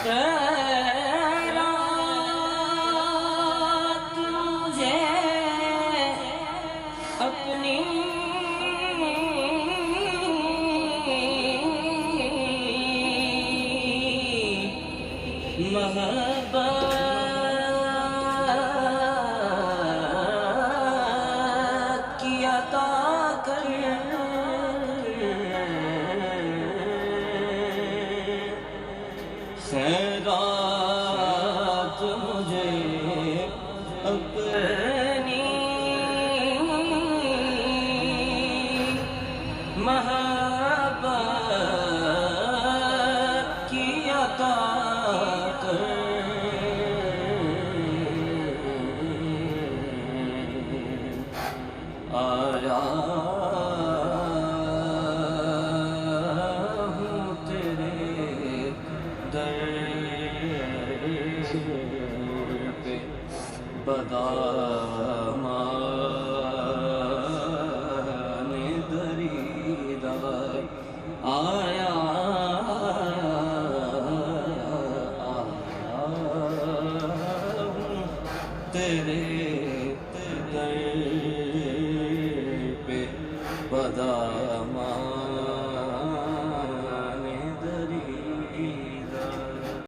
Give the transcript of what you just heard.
خیرات مجھے اپنی محبت کی عطا کر، خیرات مجھے اپنی محبت کی عطا کر، آیا ہوں تیرے در پہ بدامان دریدار، آیا ہوں تیرے